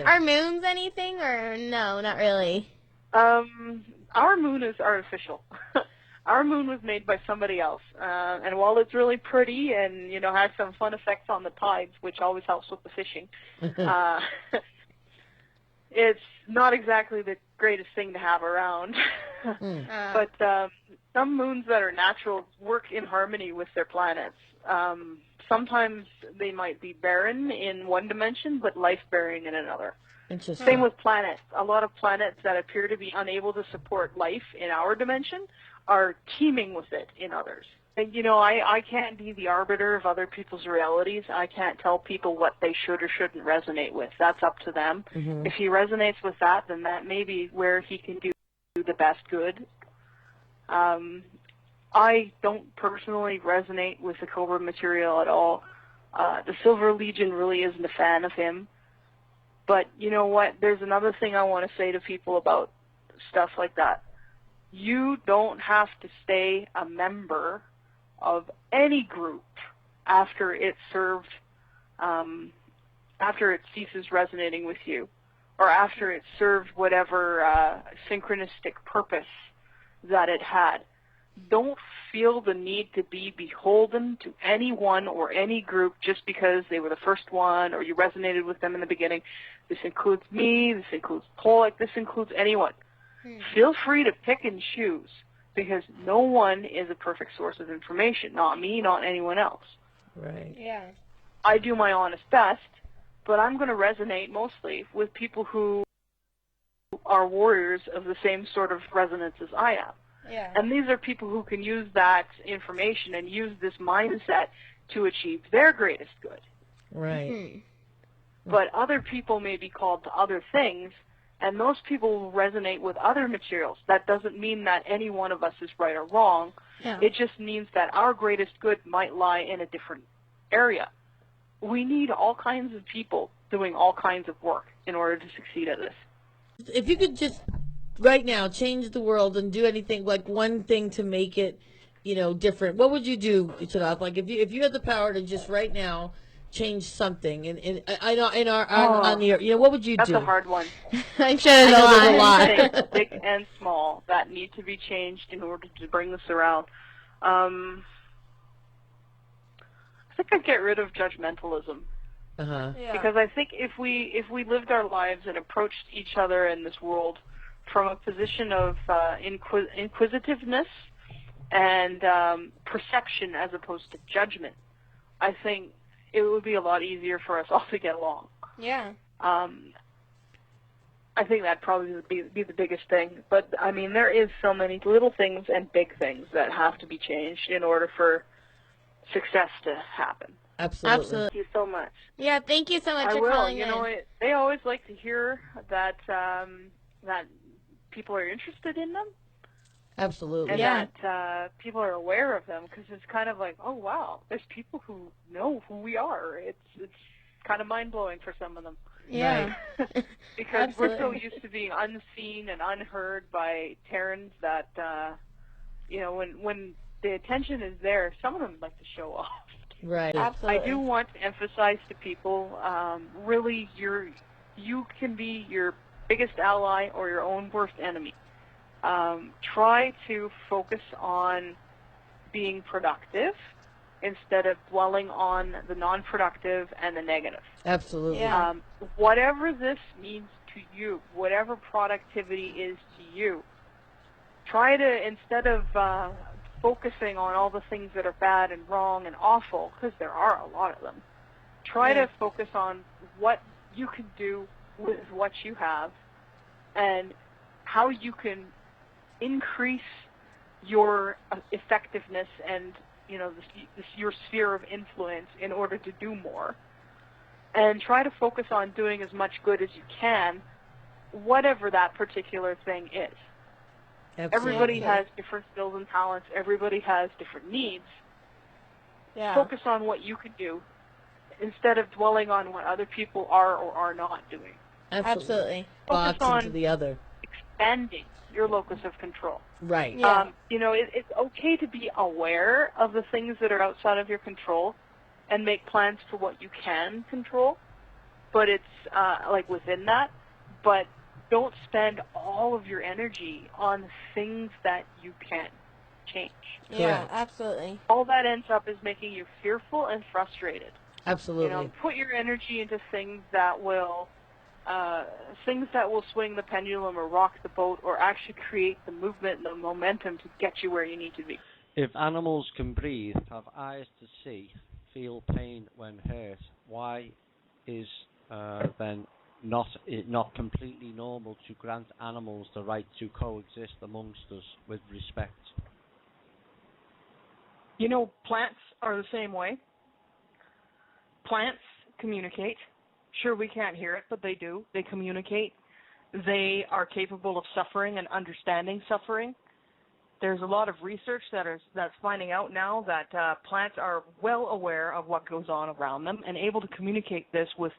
Are moons anything, or no, not really? Our moon is artificial. Our moon was made by somebody else, and while it's really pretty and has some fun effects on the tides, which always helps with the fishing, it's not exactly the greatest thing to have around. But some moons that are natural work in harmony with their planets. Sometimes they might be barren in one dimension, but life-bearing in another. Interesting. Same with planets. A lot of planets that appear to be unable to support life in our dimension are teeming with it in others. And, I can't be the arbiter of other people's realities. I can't tell people what they should or shouldn't resonate with. That's up to them. If he resonates with that, then that may be where he can do the best good. I don't personally resonate with the Cobra material at all. The Silver Legion really isn't a fan of him. But you know what? There's another thing I want to say to people about stuff like that. You don't have to stay a member of any group after it ceases resonating with you, or after it served whatever synchronistic purpose that it had. Don't feel the need to be beholden to anyone or any group just because they were the first one or you resonated with them in the beginning. This includes me, this includes Pollock, this includes anyone. Feel free to pick and choose, because no one is a perfect source of information. Not me, not anyone else. Right. Yeah. I do my honest best, but I'm going to resonate mostly with people who are warriors of the same sort of resonance as I am. Yeah. And these are people who can use that information and use this mindset to achieve their greatest good. Right. But other people may be called to other things, and those people will resonate with other materials. That doesn't mean that any one of us is right or wrong. Yeah. It just means that our greatest good might lie in a different area. We need all kinds of people doing all kinds of work in order to succeed at this. If you could just right now change the world and do anything, like one thing to make it, different, what would you do, Tanaath? Like if you had the power to just right now change something, and I know on the what would you That's do? a hard one. I'm sure there's a a lot. Things, big and small, that need to be changed in order to bring this around. I think I'd get rid of judgmentalism. Yeah. Because I think if we lived our lives and approached each other in this world from a position of inquisitiveness and perception as opposed to judgment, I think it would be a lot easier for us all to get along. Yeah. I think that'd probably be the biggest thing. But, I mean, there is so many little things and big things that have to be changed in order for success to happen. Absolutely. Thank you so much. Yeah, thank you so much for I will. calling You in. know, they always like to hear that that people are interested in them. Absolutely. And Yeah. that people are aware of them, because it's kind of like, oh, wow, there's people who know who we are. It's kind of mind-blowing for some of them. Yeah. Right. Because we're so Absolutely. used to being unseen and unheard by Terrans that, when the attention is there, some of them like to show off. Right. Absolutely. I do want to emphasize to people, really, you can be your biggest ally or your own worst enemy. Try to focus on being productive instead of dwelling on the non-productive and the negative. Absolutely. Yeah. Whatever this means to you, whatever productivity is to you, try to, instead of focusing on all the things that are bad and wrong and awful, because there are a lot of them, try to focus on what you can do with what you have and how you can increase your effectiveness and, your sphere of influence in order to do more. And try to focus on doing as much good as you can, whatever that particular thing is. Absolutely. Everybody has different skills and talents. Everybody has different needs. Yeah. Focus on what you can do instead of dwelling on what other people are or are not doing. Absolutely. Focus Box on into the other. expanding your locus of control. Right. Yeah. It's okay to be aware of the things that are outside of your control and make plans for what you can control. but it's like within that. But don't spend all of your energy on things that you can change. Yeah, Correct. absolutely. All that ends up is making you fearful and frustrated. Absolutely. Put your energy into things that will swing the pendulum or rock the boat or actually create the movement and the momentum to get you where you need to be. If animals can breathe, have eyes to see, feel pain when hurt, why is then not completely normal to grant animals the right to coexist amongst us with respect? Plants are the same way. Plants communicate. Sure, we can't hear it, but they do. They communicate. They are capable of suffering and understanding suffering. There's a lot of research that's finding out now that plants are well aware of what goes on around them and able to communicate this with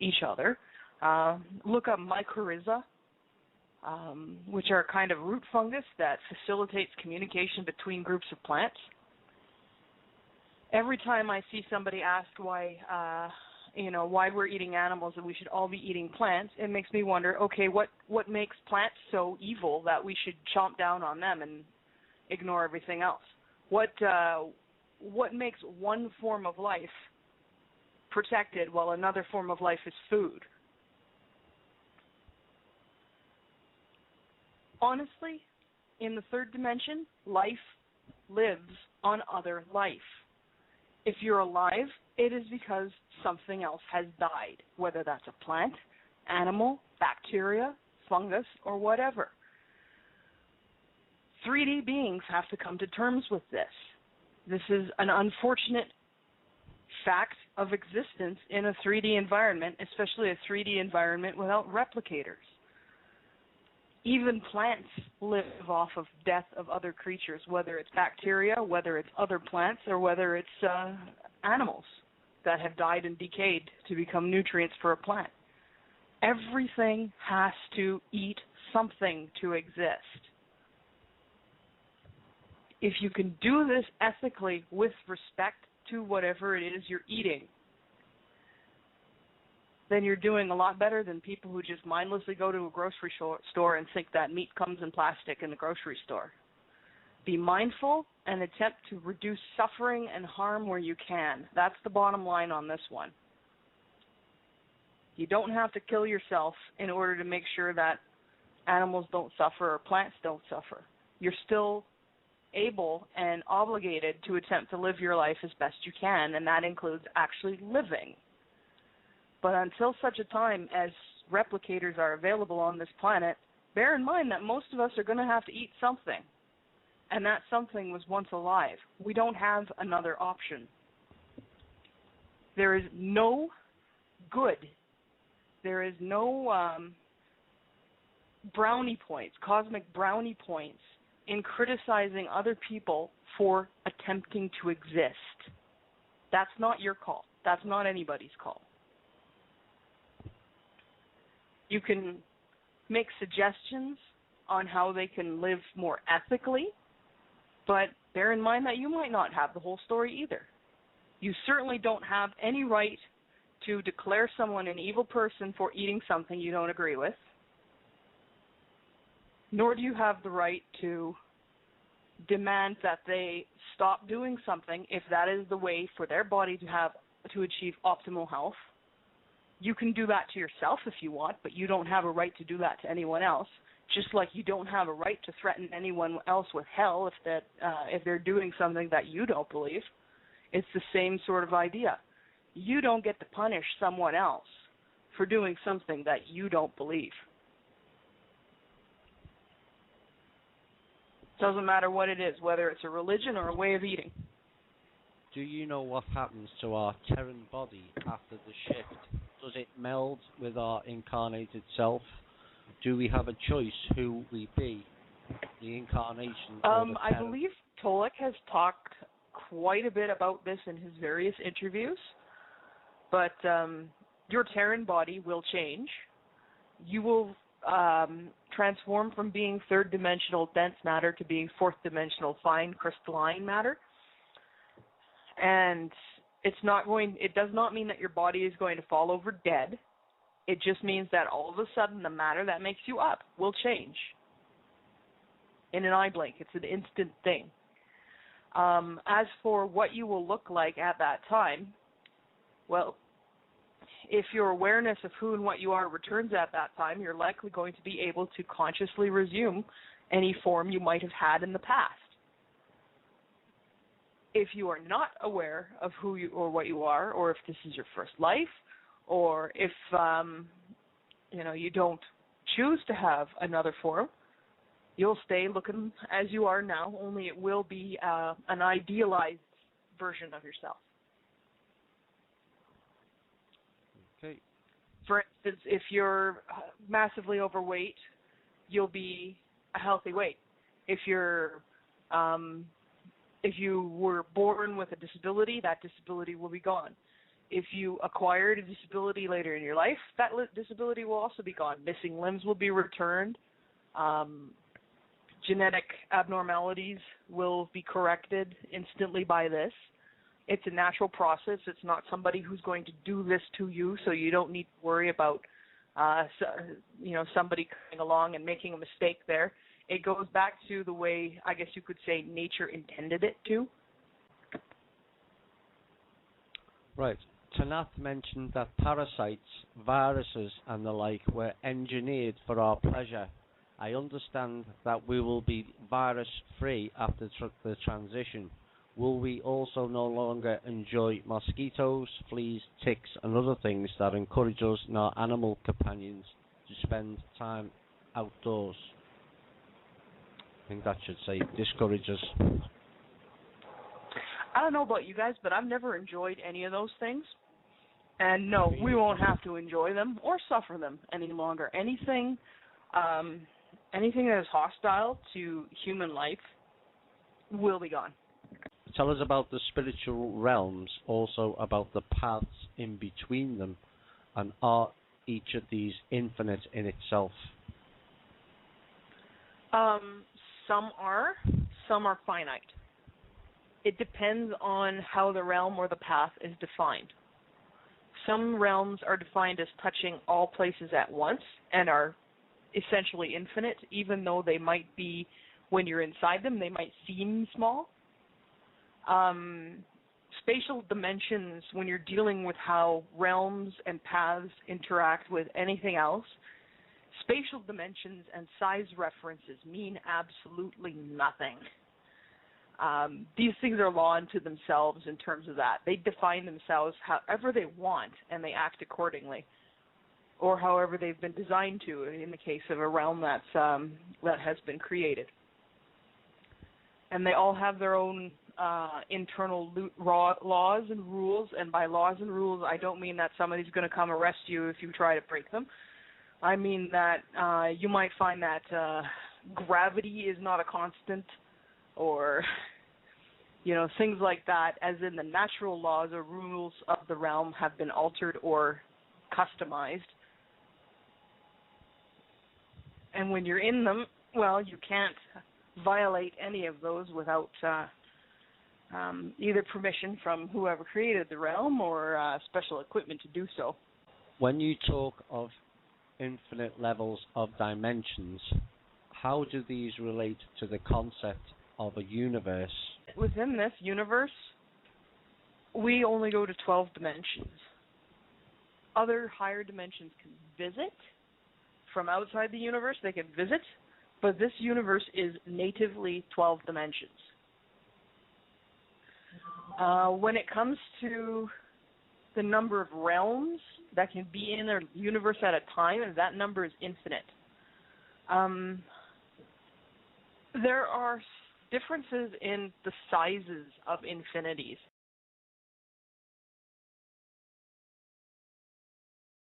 each other. Look up mycorrhiza, which are a kind of root fungus that facilitates communication between groups of plants. Every time I see somebody ask why we're eating animals and we should all be eating plants, it makes me wonder, okay, what makes plants so evil that we should chomp down on them and ignore everything else? What makes one form of life protected while another form of life is food? Honestly, in the third dimension, life lives on other life. If you're alive, it is because something else has died, whether that's a plant, animal, bacteria, fungus, or whatever. 3D beings have to come to terms with this. This is an unfortunate fact of existence in a 3D environment, especially a 3D environment without replicators. Even plants live off of death of other creatures, whether it's bacteria, whether it's other plants, or whether it's animals that have died and decayed to become nutrients for a plant. Everything has to eat something to exist. If you can do this ethically with respect to whatever it is you're eating, then you're doing a lot better than people who just mindlessly go to a grocery store and think that meat comes in plastic in the grocery store. Be mindful and attempt to reduce suffering and harm where you can. That's the bottom line on this one. You don't have to kill yourself in order to make sure that animals don't suffer or plants don't suffer. You're still able and obligated to attempt to live your life as best you can, and that includes actually living. But until such a time as replicators are available on this planet, bear in mind that most of us are going to have to eat something. And that something was once alive. We don't have another option. There is no good. There is no brownie points, cosmic brownie points, in criticizing other people for attempting to exist. That's not your call. That's not anybody's call. You can make suggestions on how they can live more ethically, but bear in mind that you might not have the whole story either. You certainly don't have any right to declare someone an evil person for eating something you don't agree with, nor do you have the right to demand that they stop doing something if that is the way for their body to achieve optimal health. You can do that to yourself if you want, but you don't have a right to do that to anyone else, just like you don't have a right to threaten anyone else with hell if they're doing something that you don't believe. It's the same sort of idea. You don't get to punish someone else for doing something that you don't believe. Doesn't matter what it is, whether it's a religion or a way of eating. Do you know what happens to our Terran body after the shift? Does it meld with our incarnated self? Do we have a choice who we be, the incarnation or the Terran? I believe Tolek has talked quite a bit about this in his various interviews, but your Terran body will change. You will transform from being third-dimensional dense matter to being fourth-dimensional fine crystalline matter. And it does not mean that your body is going to fall over dead. It just means that all of a sudden the matter that makes you up will change in an eye blink. It's an instant thing. As for what you will look like at that time, well, if your awareness of who and what you are returns at that time, you're likely going to be able to consciously resume any form you might have had in the past. If you are not aware of who you or what you are, or if this is your first life, or if you don't choose to have another form, you'll stay looking as you are now, only it will be an idealized version of yourself. Okay. For instance, if you're massively overweight, you'll be a healthy weight. If you were born with a disability, that disability will be gone. If you acquired a disability later in your life, that disability will also be gone. Missing limbs will be returned. Genetic abnormalities will be corrected instantly by this. It's a natural process. It's not somebody who's going to do this to you, so you don't need to worry about somebody coming along and making a mistake there. It goes back to the way, I guess you could say, nature intended it to. Right. Tanaath mentioned that parasites, viruses and the like were engineered for our pleasure. I understand that we will be virus-free after the transition. Will we also no longer enjoy mosquitoes, fleas, ticks and other things that encourage us and our animal companions to spend time outdoors? I think that should say discourage us. I don't know about you guys, but I've never enjoyed any of those things. And no, we won't have to enjoy them or suffer them any longer. Anything that is hostile to human life will be gone. Tell us about the spiritual realms, also about the paths in between them, and are each of these infinite in itself? Some are finite. It depends on how the realm or the path is defined. Some realms are defined as touching all places at once and are essentially infinite, even though they might be, when you're inside them, they might seem small. Spatial dimensions, when you're dealing with how realms and paths interact with anything else, spatial dimensions and size references mean absolutely nothing. These things are law unto themselves in terms of that. They define themselves however they want, and they act accordingly, or however they've been designed to, in the case of a realm that has been created. And they all have their own internal laws and rules, and by laws and rules, I don't mean that somebody's going to come arrest you if you try to break them. I mean that you might find that gravity is not a constant, or things like that, as in the natural laws or rules of the realm have been altered or customized. And when you're in them, well, you can't violate any of those without either permission from whoever created the realm or special equipment to do so. When you talk of infinite levels of dimensions, how do these relate to the concept of a universe? Within this universe, we only go to 12 dimensions. Other higher dimensions can visit from outside the universe. They can visit, but this universe is natively 12 dimensions. When it comes to the number of realms that can be in a universe at a time, that number is infinite. There are differences in the sizes of infinities.